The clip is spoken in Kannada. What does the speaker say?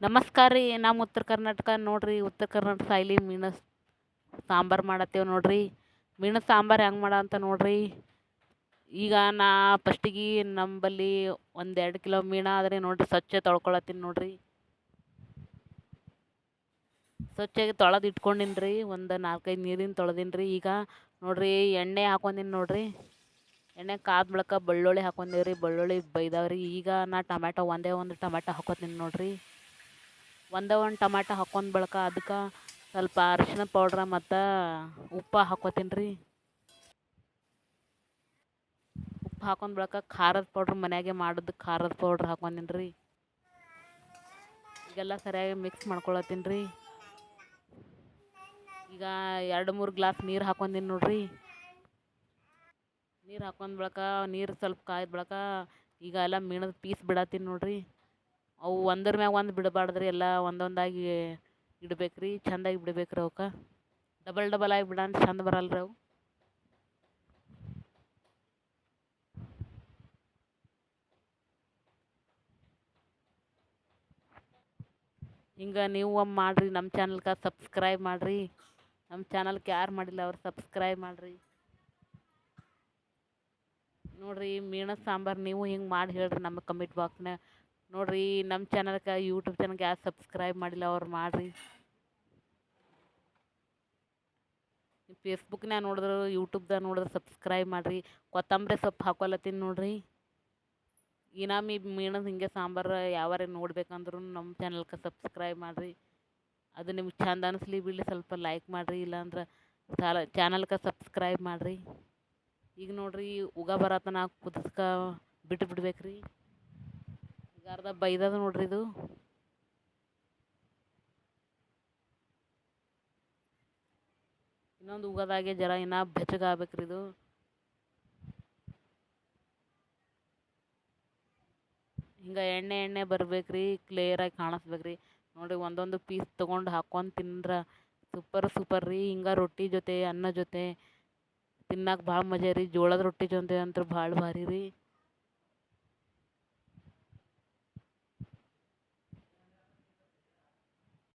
ನಮಸ್ಕಾರ ರೀ. ನಮ್ಮ ಉತ್ತರ ಕರ್ನಾಟಕ ನೋಡ್ರಿ, ಉತ್ತರ ಕರ್ನಾಟಕ ಶೈಲಿ ಮೀನು ಸಾಂಬಾರು ಮಾಡತ್ತೇವೆ ನೋಡ್ರಿ. ಮೀನು ಸಾಂಬಾರು ಹೆಂಗೆ ಮಾಡ ಅಂತ ನೋಡ್ರಿ. ಈಗ ನಾ ಫಸ್ಟಿಗೆ ನಂಬಲ್ಲಿ 1-2 ಕಿಲೋ ಮೀನು ಆದರೆ ನೋಡ್ರಿ, ಸ್ವಚ್ಛ ತೊಳ್ಕೊಳತ್ತೀನಿ ನೋಡ್ರಿ. ಸ್ವಚ್ಛಾಗಿ ತೊಳೆದು ಇಟ್ಕೊಂಡಿನಿ ರೀ. ಒಂದು 4-5 ನೀರಿನ ತೊಳೆದೀನಿ ರೀ. ಈಗ ನೋಡ್ರಿ, ಎಣ್ಣೆ ಹಾಕೊಂದಿನಿ ನೋಡ್ರಿ. ಎಣ್ಣೆ ಕಾದ ಬಳಿಕ ಬೆಳ್ಳುಳ್ಳಿ ಹಾಕೊಂಡೇವಿ ರೀ. ಬೆಳ್ಳುಳ್ಳಿ ಬೈದಾವ್ರಿ. ಈಗ ನಾ ಒಂದೇ ಒಂದು ಟೊಮೆಟೊ ಹಾಕೋತೀನಿ ನೋಡ್ರಿ. ಒಂದೇ ಒಂದು ಟೊಮೆಟೊ ಹಾಕೊಂಡ್ ಬಳಿಕ ಅದಕ್ಕೆ ಸ್ವಲ್ಪ ಅರಿಶಿಣ ಪೌಡ್ರ ಮತ್ತು ಉಪ್ಪು ಹಾಕೋತೀನಿ ರೀ. ಉಪ್ಪು ಹಾಕೊಂಡ್ ಬಳಿಕ ಖಾರದ ಪೌಡ್ರ್ ಮನ್ಯಾಗೆ ಮಾಡಿದ್ದು ಖಾರದ ಪೌಡ್ರ್ ಹಾಕೊಂದಿನಿ ರೀ. ಈಗೆಲ್ಲ ಸರಿಯಾಗಿ ಮಿಕ್ಸ್ ಮಾಡ್ಕೊಳತ್ತೀನಿ ರೀ. ಈಗ 2-3 ಗ್ಲಾಸ್ ನೀರು ಹಾಕೊಂದಿನಿ ನೋಡ್ರಿ. ನೀರು ಹಾಕೊಂಡ್ ಬಳಿಕ ನೀರು ಸ್ವಲ್ಪ ಕಾಯ್ದ ಬಳಿಕ ಈಗ ಎಲ್ಲ ಮೀನದ ಪೀಸ್ ಬಿಡತ್ತೀನಿ ನೋಡ್ರಿ. ಅವು ಒಂದ್ರ ಮ್ಯಾಗ ಒಂದು ಬಿಡಬಾರ್ದ್ರಿ, ಎಲ್ಲ ಒಂದೊಂದಾಗಿ ಇಡ್ಬೇಕು ರೀ. ಚೆಂದಾಗಿ ಬಿಡ್ಬೇಕು ರೀ. ಅವಕ್ಕೆ ಡಬಲ್ ಆಗಿ ಬಿಡಂತ ಚಂದ ಬರಲ್ಲ ರೀ ಅವು. ಹಿಂಗೆ ನೀವು ಒಮ್ಮೆ ಮಾಡಿರಿ. ನಮ್ಮ ಚಾನಲ್ಗೆ ಸಬ್ಸ್ಕ್ರೈಬ್ ಮಾಡಿರಿ. ನಮ್ಮ ಚಾನಲ್ಗೆ ಯಾರು ಮಾಡಿಲ್ಲ ಅವ್ರು ಸಬ್ಸ್ಕ್ರೈಬ್ ಮಾಡಿರಿ ನೋಡ್ರಿ. ಮೀನು ಸಾಂಬಾರು ನೀವು ಹಿಂಗೆ ಮಾಡಿ ಹೇಳ್ರಿ ನಮ್ಮ ಕಮೆಂಟ್ ಬಾಕ್ಸ್ನಾಗ. ನೋಡ್ರಿ, ನಮ್ಮ ಚಾನಲ್ಗೆ ಯೂಟ್ಯೂಬ್ ಚಾನಲ್ಗೆ ಯಾರು ಸಬ್ಸ್ಕ್ರೈಬ್ ಮಾಡಿಲ್ಲ ಅವ್ರು ಮಾಡಿರಿ. ಫೇಸ್ಬುಕ್ನಾಗ ನೋಡಿದ್ರು, ಯೂಟ್ಯೂಬ್ದಾಗ ನೋಡಿದ್ರೆ ಸಬ್ಸ್ಕ್ರೈಬ್ ಮಾಡಿರಿ. ಕೊತ್ತಂಬರಿ ಸೊಪ್ಪು ಹಾಕೊಲತ್ತೀನಿ ನೋಡ್ರಿ. ಇನ್ನೊಮ್ಮೆ ಮೀನದ ಹಿಂಗೆ ಸಾಂಬಾರು ಯಾವಾರ ನೋಡ್ಬೇಕಂದ್ರೂ ನಮ್ಮ ಚಾನಲ್ಗೆ ಸಬ್ಸ್ಕ್ರೈಬ್ ಮಾಡಿರಿ. ಅದು ನಿಮ್ಗೆ ಚಂದ ಅನಿಸ್ಲಿ ಬಿಡಲಿ ಸ್ವಲ್ಪ ಲೈಕ್ ಮಾಡಿರಿ, ಇಲ್ಲಾಂದ್ರೆ ಚಾನಲ್ಗೆ ಸಬ್ಸ್ಕ್ರೈಬ್ ಮಾಡಿರಿ. ಈಗ ನೋಡ್ರಿ, ಉಗ ಬರತನ ಕುದಿಸ್ಕ ಬಿಟ್ಟು ಬಿಡ್ಬೇಕು ರೀ. ಈಗ ಅರ್ಧ ಬೈದದ ನೋಡ್ರಿ ಇದು. ಇನ್ನೊಂದು ಉಗದಾಗೆ ಜರ ಇನ್ನೂ ಬೆಚ್ಚಗಾಗ್ಬೇಕ್ರಿ ಇದು. ಹಿಂಗೆ ಎಣ್ಣೆ ಬರ್ಬೇಕು ರೀ. ಕ್ಲಿಯರಾಗಿ ಕಾಣಿಸ್ಬೇಕು ರೀ. ನೋಡಿರಿ, ಒಂದೊಂದು ಪೀಸ್ ತೊಗೊಂಡು ಹಾಕ್ಕೊಂಡು ತಿಂದ್ರೆ ಸೂಪರ್ ರೀ. ಹಿಂಗೆ ರೊಟ್ಟಿ ಜೊತೆ, ಅನ್ನ ಜೊತೆ ತಿನ್ನಕ್ಕೆ ಭಾಳ ಮಜಾ ರೀ. ಜೋಳದ ರೊಟ್ಟಿ ಜೊತೆ ಅಂತೂ ಭಾಳ ಭಾರಿ ರೀ.